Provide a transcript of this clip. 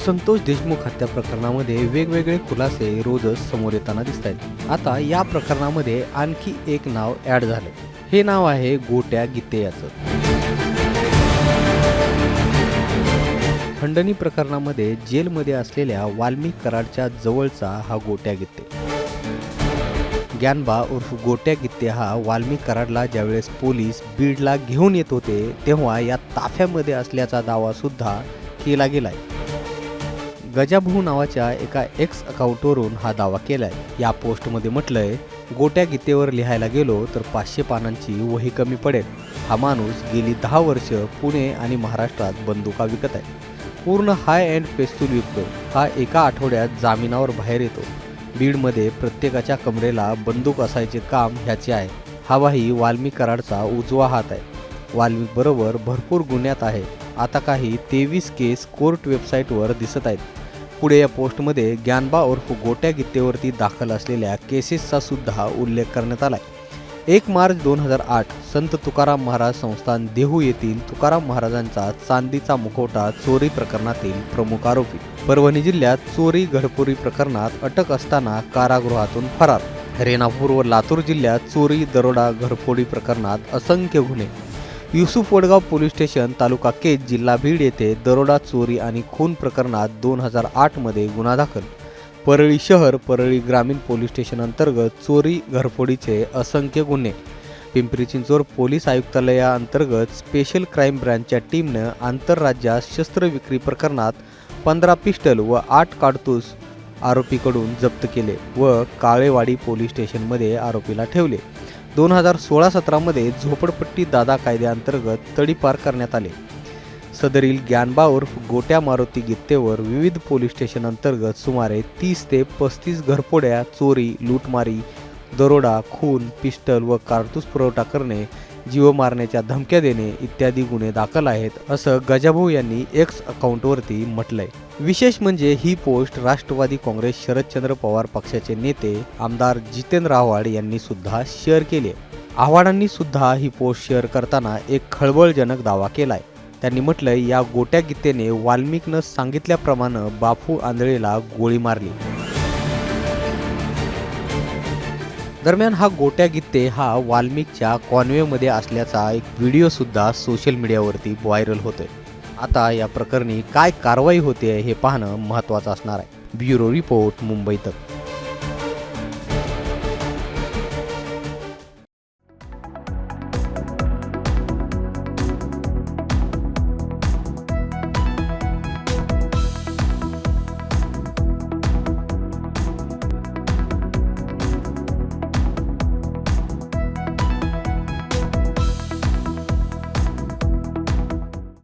संतोष देशमुख हत्या प्रकरणामध्ये वेगवेगळे खुलासे रोजच समोर येताना दिसत आहेत। आता या प्रकरणामध्ये आणखी एक नाव ॲड झाले। हे नाव आहे गोट्या गित्ते याचं। खंडणी प्रकरणामध्ये जेलमध्ये असलेल्या वाल्मिक कराडच्या जवळचा हा गोट्या गित्ते। ग्यानबा उर्फ गोट्या गित्ते हा वाल्मिक कराडला ज्यावेळेस पोलीस बीडला घेऊन येत होते तेव्हा या ताफ्यामध्ये असल्याचा दावा सुद्धा केला गेलाय। गजाभाऊ नावाच्या एका एक्स अकाउंटवरून हा दावा केलाय। या पोस्टमध्ये म्हटलंय, गोट्या गित्तेवर लिहायला गेलो तर 500 पानांची वही कमी पडेल। हा माणूस गेली 10 वर्ष पुणे आणि महाराष्ट्रात बंदुका विकत आहे। पूर्ण हाय एंड पेस्तूल विकतो। हा एका आठवड्यात जामिनावर बाहेर येतो। बीडमध्ये प्रत्येकाच्या कमरेला बंदूक असायचे काम ह्याचे आहे। हा भाई वाल्मिक कराडचा उजवा हात आहे। वाल्मिक बरोबर भरपूर गुन्ह्यात आहे। आता काही 23 केस कोर्ट वेबसाईटवर दिसत आहेत। पुढे या पोस्टमध्ये ग्यानबा उर्फ गोट्या गित्तेवरती दाखल असलेल्या केसेसचा सुद्धा उल्लेख करण्यात आलाय। 1 मार्च 2008 संत तुकाराम महाराज संस्थान देहू येथील तुकाराम महाराजांचा चांदीचा मुखवटा चोरी प्रकरणातील प्रमुख आरोपी। परभणी जिल्ह्यात चोरी घरफोडी प्रकरणात अटक असताना कारागृहातून फरार। रेणापूर व लातूर जिल्ह्यात चोरी दरोडा घरफोडी प्रकरणात असंख्य गुन्हे। युसुफ वडगाव पोलीस स्टेशन तालुका केज जिल्हा बीड येथे दरोडा चोरी आणि खून प्रकरणात 2008 मध्ये गुन्हा दाखल। परळी शहर परळी ग्रामीण पोलीस स्टेशन अंतर्गत चोरी घरफोडीचे असंख्य गुन्हे। पिंपरी चिंचवड पोलीस आयुक्तालयाअंतर्गत स्पेशल क्राईम ब्रँचच्या टीमने आंतरराज्यात शस्त्र विक्री प्रकरणात 15 पिस्टल व 8 काडतूस आरोपीकडून जप्त केले व काळेवाडी पोलीस स्टेशनमध्ये आरोपीला ठेवले। 2016-17 मध्ये झोपडपट्टी दादा कायद्याअंतर्गत तडीपार करण्यात आले। सदरील ग्यानबा उर्फ गोट्या मारुती गित्तेवर विविध पोलीस स्टेशन अंतर्गत सुमारे 30 ते 35 घरफोड्या, चोरी, लूटमारी, दरोडा, खून, पिस्टल व कारतूस पुरवठा करणे, जीव मारण्याच्या धमक्या देणे इत्यादी गुन्हे दाखल आहेत, असं गजाभाऊ यांनी एक्स अकाउंटवरती म्हटलंय। विशेष म्हणजे ही पोस्ट राष्ट्रवादी काँग्रेस शरदचंद्र पवार पक्षाचे नेते आमदार जितेंद्र आव्हाड यांनी सुद्धा शेअर केली। आव्हाडांनी सुद्धा ही पोस्ट शेअर करताना एक खळबळजनक दावा केलाय। त्यांनी म्हटलंय, या गोट्या गित्तेने वाल्मिकनं सांगितल्याप्रमाणे बापू आंधळेला गोळी मारली। दरम्यान हा गोट्या गित्ते हा वाल्मिकच्या कॉन्वेमध्ये असल्याचा एक व्हिडिओ सुद्धा सोशल मीडियावरती व्हायरल होतोय। आता या प्रकरणी काय कारवाई होते हे पाहणं महत्त्वाचं असणार आहे। ब्युरो रिपोर्ट, मुंबई तक।